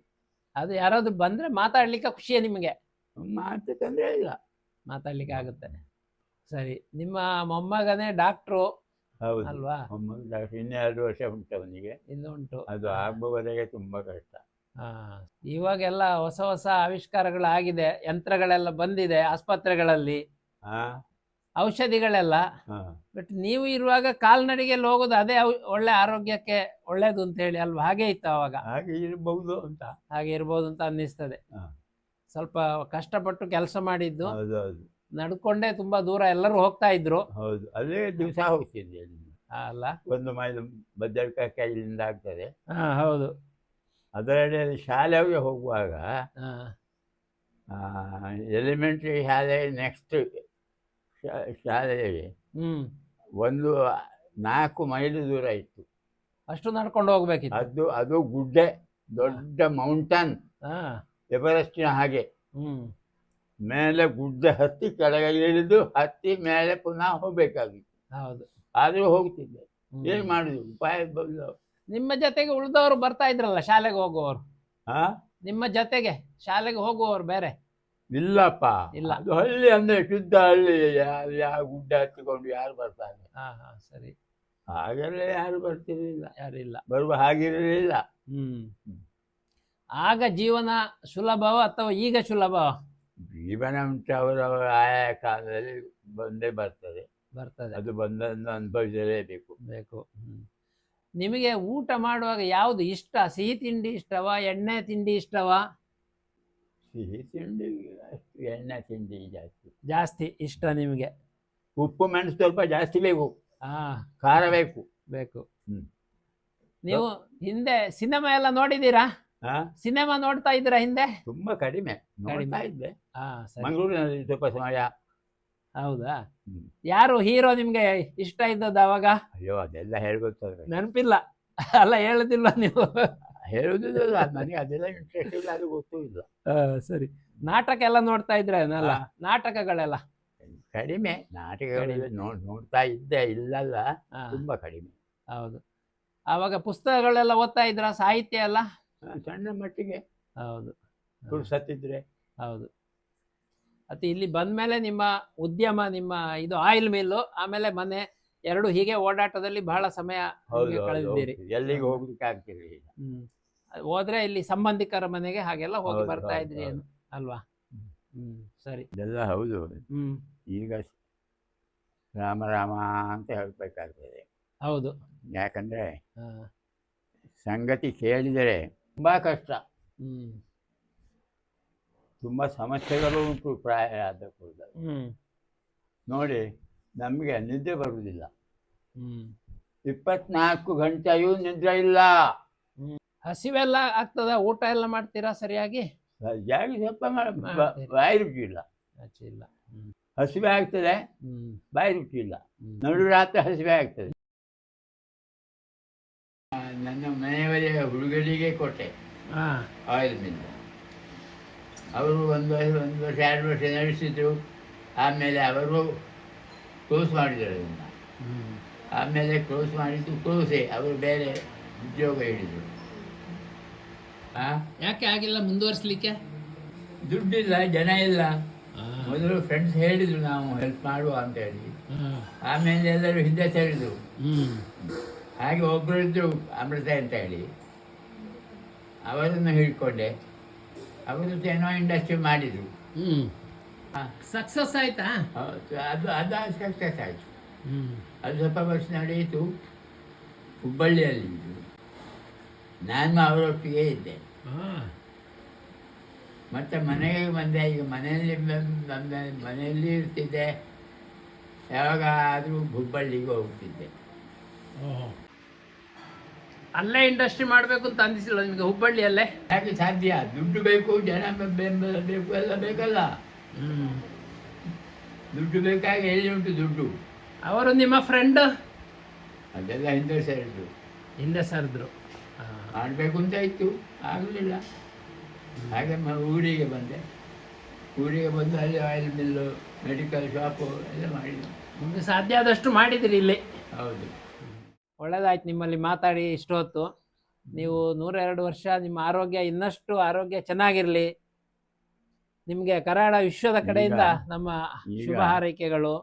ಅದು ಯಾರಾದ್ರು ಬಂದ್ರೆ ಮಾತಾಡ್ಲಿಕ್ಕೆ ಖುಷಿಯೇ ನಿಮಗೆ? ಮಾತು ತೊಂದರೆ ಇಲ್ಲ, ಮಾತಾಡ್ಲಿಕ್ಕೆ ಆಗುತ್ತೆ. ಸರಿ. ನಿಮ್ಮ ಮೊಮ್ಮಗನೇ ಡಾಕ್ಟ್ರು ಅಲ್ವಾ? ಇನ್ನು 2 ವರ್ಷ ಉಂಟು ಅವನಿಗೆ, ಇನ್ನು ಉಂಟು. ಅದು ಆಗುವವರೆಗೆ ತುಂಬಾ ಕಷ್ಟ. ಇವಾಗೆಲ್ಲ ಹೊಸ ಹೊಸ ಆವಿಷ್ಕಾರಗಳಾಗಿದೆ, ಯಂತ್ರಗಳೆಲ್ಲ ಬಂದಿದೆ ಆಸ್ಪತ್ರೆಗಳಲ್ಲಿ, ಔಷಧಿಗಳೆಲ್ಲ. ಬಟ್ ನೀವು ಇರುವಾಗ ಕಾಲ್ನಡಿಗೆಯಲ್ಲಿ ಹೋಗೋದು ಅದೇ ಒಳ್ಳೆ ಆರೋಗ್ಯಕ್ಕೆ ಒಳ್ಳೇದು ಅಂತ ಹೇಳಿ ಅಲ್ವಾ? ಹಾಗೆ ಇತ್ತು ಅವಾಗ? ಹಾಗೆ ಇರಬಹುದು ಅಂತ, ಹಾಗೆ ಇರ್ಬೋದು ಅಂತ ಅನ್ನಿಸ್ತದೆ. ಸ್ವಲ್ಪ ಕಷ್ಟಪಟ್ಟು ಕೆಲಸ ಮಾಡಿದ್ದು, ನಡ್ಕೊಂಡೇ ತುಂಬಾ ದೂರ ಎಲ್ಲರೂ ಹೋಗ್ತಾ ಇದ್ರು. ಹೌದು, ಅದೇ ದಿವಸ ಹೋಗ್ತಿದ್ದೆ ಅಲ್ಲ, 1 ಮೈಲ್ ಬದರ್ಕಾಯಿ ಇಲ್ಲಿಂದ ಆಗ್ತದೆ. ಹೌದು. ಅದರಲ್ಲಿ ಶಾಲೆಗೆ ಹೋಗುವಾಗ ಎಲಿಮೆಂಟ್ರಿ ಶಾಲೆ ನೆಕ್ಸ್ಟ್ ಶಾಲೆಗೆ 4 ಮೈಲು ದೂರ ಇತ್ತು. ಅಷ್ಟು ನಡ್ಕೊಂಡು ಹೋಗ್ಬೇಕಿತ್ತು. ಅದು ಗುಡ್ಡೆ, ದೊಡ್ಡ ಮೌಂಟನ್, ಎವರೆಸ್ಟಿನ ಹಾಗೆ. ಮೇಲೆ ಗುಡ್ಡೆ ಹತ್ತಿ ಕೆಳಗೆ ಇಳಿದು ಹತ್ತಿ ಮೇಲೆ ಪುನಃ ಹೋಗ್ಬೇಕಾಗಿತ್ತು. ಹೌದು, ಆದ್ರೂ ಹೋಗ್ತಿದ್ದೆ. ಏನ್ ಮಾಡುದು, ಉಪಾಯ ಬದಲು. ನಿಮ್ಮ ಜೊತೆಗೆ ಉಳಿದವರು ಬರ್ತಾ ಇದ್ರಲ್ಲ ಶಾಲೆಗೆ ಹೋಗುವವರು? ನಿಮ್ಮ ಜೊತೆಗೆ ಶಾಲೆಗೆ ಹೋಗುವವರು ಬೇರೆ ಇಲ್ಲಪ್ಪ. ಇಲ್ಲ, ಅದು ಹಳ್ಳಿ ಅಂದ್ರೆ ಶುದ್ಧ ಹಳ್ಳಿ, ಯಾವ ಗುಡ್ಡ ಹತ್ತಿಕೊಂಡು ಯಾರು ಬರ್ತಾರೆ? ಸರಿ. ಹಾಗೆಲ್ಲ ಯಾರು ಬರ್ತಿರ್ಲಿಲ್ಲ, ಯಾರಿಲ್ಲ, ಬರುವ ಹಾಗಿರಲಿಲ್ಲ. ಆಗ ಜೀವನ ಸುಲಭವ ಅಥವಾ ಈಗ ಸುಲಭವ? ಜೀವನ ಉಂಟು, ಅವರವರ ಆಯಾ ಕಾಲದಲ್ಲಿ ಬಂದೇ ಬರ್ತದೆ. ಅದು ಬಂದನ್ನು ಅನುಭವಿಸಲೇಬೇಕು. ನಿಮಗೆ ಊಟ ಮಾಡುವಾಗ ಯಾವುದು ಇಷ್ಟ? ಸಿಹಿ ತಿಂಡಿ ಇಷ್ಟವಾ, ಎಣ್ಣೆ ತಿಂಡಿ ಇಷ್ಟವಾ? ಸಿಹಿ ತಿಂಡಿ, ಎಣ್ಣೆ ತಿಂಡಿ ಜಾಸ್ತಿ ಇಷ್ಟ ನಿಮಗೆ. ಉಪ್ಪು ಮೆಣಸು ಸ್ವಲ್ಪ ಜಾಸ್ತಿ ಬೇಕು, ಖಾರ ಬೇಕು. ನೀವು ಹಿಂದೆ ಸಿನಿಮಾ ಎಲ್ಲ ನೋಡಿದ್ದೀರಾ? ಸಿನಿಮಾ ನೋಡ್ತಾ ಇದ್ದೀರಾ ಹಿಂದೆ? ತುಂಬಾ ಕಡಿಮೆ ನೋಡ್ತಾ ಇದ್ದೆ, ಮಂಗಳೂರಿನಲ್ಲಿ ಸ್ವಲ್ಪ ಸಮಯ. ಹೌದಾ? ಯಾರು ಹೀರೋ ನಿಮ್ಗೆ ಇಷ್ಟ ಇದ್ದದ್ದು ಅವಾಗ? ಅಯ್ಯೋ, ಅದೆಲ್ಲ ಹೇಳ್ಗೊತ್ತಲ್ಲ, ನೆನಪಿಲ್ಲ ಅಲ್ಲ, ಹೇಳುದಿಲ್ಲ ನೀವು? ಹೇಳುದಿಲ್ಲ, ನನಗೆ ಅದೆಲ್ಲ ಇಂಟ್ರೆಸ್ಟ್ ಇಲ್ಲ, ಅದು ಗೊತ್ತೂ ಇಲ್ಲ. ಸರಿ. ನಾಟಕ ಎಲ್ಲ ನೋಡ್ತಾ ಇದ್ರೆ? ನಾಟಕಗಳೆಲ್ಲ ಕಡಿಮೆ ನಾಟಕಗಳು ನೋಡ್ತಾ ಇದ್ದೆ, ಇಲ್ಲಲ್ಲ, ಹಾ, ತುಂಬಾ ಕಡಿಮೆ. ಹೌದು. ಆವಾಗ ಪುಸ್ತಕಗಳೆಲ್ಲ ಓದ್ತಾ ಇದ್ರ, ಸಾಹಿತ್ಯ ಎಲ್ಲ? ಸಣ್ಣ ಮಟ್ಟಿಗೆ ಹೌದು, ಪುರ್ಸತ್ತಿದ್ರೆ. ಹೌದು. ಮತ್ತೆ ಇಲ್ಲಿ ಬಂದ್ಮೇಲೆ ನಿಮ್ಮ ಉದ್ಯಮ, ನಿಮ್ಮ ಇದು ಆಯಿಲ್ ಮಿಲ್ಲು, ಆಮೇಲೆ ಮನೆ, ಎರಡು ಹೀಗೆ ಓಡಾಟದಲ್ಲಿ ಬಹಳ ಸಮಯ ಹೌದು, ಕಳೆದಿದ್ದೀರಿ. ಎಲ್ಲಿಗೆ ಹೋಗ್ಲಿಕ್ಕೆ ಆಗ್ತಿರ್ಲಿಲ್ಲ. ಹೋದ್ರೆ ಇಲ್ಲಿ ಸಂಬಂಧಿಕರ ಮನೆಗೆ ಹಾಗೆಲ್ಲ ಹೋಗಿ ಹೌದು, ಬರ್ತಾ ಹೌದು, ಇದ್ರಿ ಏನು ಅಲ್ವಾ? ಸರಿ. ಇದೆಲ್ಲ ಹೌದು. ಹ್ಮ್ ಈಗ ರಾಮ ರಾಮ ಅಂತ ಹೇಳ್ಬೇಕಾಗ್ತದೆ. ಹೌದು. ಯಾಕಂದ್ರೆ ಹಾ. ಸಂಗತಿ ಕೇಳಿದರೆ ತುಂಬಾ ಕಷ್ಟ, ಹ್ಮ್ ತುಂಬಾ ಸಮಸ್ಯೆಗಳು ಉಂಟು ಪ್ರಾಯ ಆದ ಕೂಡಲೇ. ನೋಡಿ, ನಮಗೆ ನಿದ್ದೆ ಬರುವುದಿಲ್ಲ, 24 ಗಂಟೆಯೂ ನಿದ್ರೆ ಇಲ್ಲ. ಹಸಿವೆಲ್ಲ ಆಗ್ತದ? ಊಟ ಎಲ್ಲ ಮಾಡ್ತೀರಾ ಸರಿಯಾಗಿ? ಸರಿಯಾಗಿ ಸ್ವಲ್ಪ ಮಾಡ್ತೀರಿ. ಬಾಯಿ ರುಚಿ ಇಲ್ಲ. ಇಲ್ಲ. ಹಸಿವೆ ಆಗ್ತದೆ, ಬಾಯಿ ರುಚಿ ಇಲ್ಲ. ನಡು ರಾತ್ರಿ ಹಸಿವೆ ಆಗ್ತದೆ. ನನ್ನ ಮನೆಯವರೇ ಹುಡುಗರಿಗೆ ಕೊಟ್ಟೆ ಆಯಿಲ್ ಮಿಲ್. ಅವರು ಒಂದು ವರ್ಷ 2 ವರ್ಷ ನಡೆಸಿದ್ರು. ಆಮೇಲೆ ಅವರು ಕ್ಲೋಸ್ ಮಾಡಿದರು ಅದನ್ನು. ಆಮೇಲೆ ಕ್ಲೋಸ್ ಮಾಡಿದ್ದು ಕ್ಲೋಸೇ, ಅವರು ಬೇರೆ ಉದ್ಯೋಗ ಹಿಡಿದರು. ಯಾಕೆ ಆಗಿಲ್ಲ ಮುಂದುವರಿಸಲಿಕ್ಕೆ? ದುಡ್ಡಿಲ್ಲ, ಜನ ಇಲ್ಲ. ಮೊದಲು ಫ್ರೆಂಡ್ಸ್ ಹೇಳಿದ್ರು ನಾವು ಹೆಲ್ಪ್ ಮಾಡುವ ಅಂತ ಹೇಳಿ. ಆಮೇಲೆ ಎಲ್ಲರೂ ಹಿಂದೆ ಸೇರಿದ್ರು. ಹಾಗೆ ಒಬ್ಬರು ಇದ್ರು ಅಮೃತ ಅಂತ ಹೇಳಿ, ಅವರನ್ನು ಹಿಡ್ಕೊಂಡೆ. ಅವರು ಏನೋ ಇಂಡಸ್ಟ್ರಿ ಮಾಡಿದರು. ಸಕ್ಸಸ್ ಆಯ್ತಾ? ಅದು ಸಕ್ಸಸ್ ಆಯಿತು. ಅದು ಸ್ವಲ್ಪ ವರ್ಷ ನಡೆಯಿತು. ಹುಬ್ಬಳ್ಳಿಯಲ್ಲಿ ಇದ್ದು ನಾನು ಅವರೊಟ್ಟಿಗೆ ಇದ್ದೆ. ಮತ್ತು ಮನೆಗೆ ಬಂದೆ. ಈಗ ಮನೆಯಲ್ಲಿ ಇರ್ತಿದ್ದೆ, ಯಾವಾಗಾದರೂ ಹುಬ್ಬಳ್ಳಿಗೆ ಹೋಗ್ತಿದ್ದೆ. ಅಲ್ಲೇ ಇಂಡಸ್ಟ್ರಿ ಮಾಡಬೇಕು ಅಂತ ಅಂದಿಸಿಲ್ಲ ನಿಮಗೆ ಹುಬ್ಬಳ್ಳಿಯಲ್ಲೇ? ಯಾಕೆ ಸಾಧ್ಯ? ದುಡ್ಡು ಬೇಕು, ಜನ ಬೆಂಬಲ ಬೇಕು, ಎಲ್ಲ ಬೇಕಲ್ಲ. ದುಡ್ಡು ಬೇಕಾಗಿ ಎಲ್ಲಿ ಉಂಟು ದುಡ್ಡು? ಅವರು ನಿಮ್ಮ ಫ್ರೆಂಡ್ ಅದೆಲ್ಲ ಹಿಂದೆ ಸೇರಿದ್ರು. ಹಿಂದೆ ಸರಿದ್ರು. ಮಾಡಬೇಕು ಅಂತ ಇತ್ತು, ಆಗಲಿಲ್ಲ. ಹಾಗೆ ಊರಿಗೆ ಬಂದೆ. ಊರಿಗೆ ಬಂದು ಅಲ್ಲಿ ಆಯಿಲ್ ಮಿಲ್ಲು, ಮೆಡಿಕಲ್ ಶಾಪು ಎಲ್ಲ ಮಾಡಿದ್ದು. ನಿಮಗೆ ಸಾಧ್ಯ ಆದಷ್ಟು ಮಾಡಿದಿರಿ ಇಲ್ಲಿ. ಹೌದು. ಒಳ್ಳೆಯದಾಯ್ತು ನಿಮ್ಮಲ್ಲಿ ಮಾತಾಡಿ ಇಷ್ಟು ಹೊತ್ತು. ನೀವು 102 ವರ್ಷ, ನಿಮ್ಮ ಆರೋಗ್ಯ ಇನ್ನಷ್ಟು ಆರೋಗ್ಯ ಚೆನ್ನಾಗಿರಲಿ. ನಿಮಗೆ ಕರಾಳ ವಿಶ್ವದ ಕಡೆಯಿಂದ ನಮ್ಮ ಶುಭ ಹಾರೈಕೆಗಳು.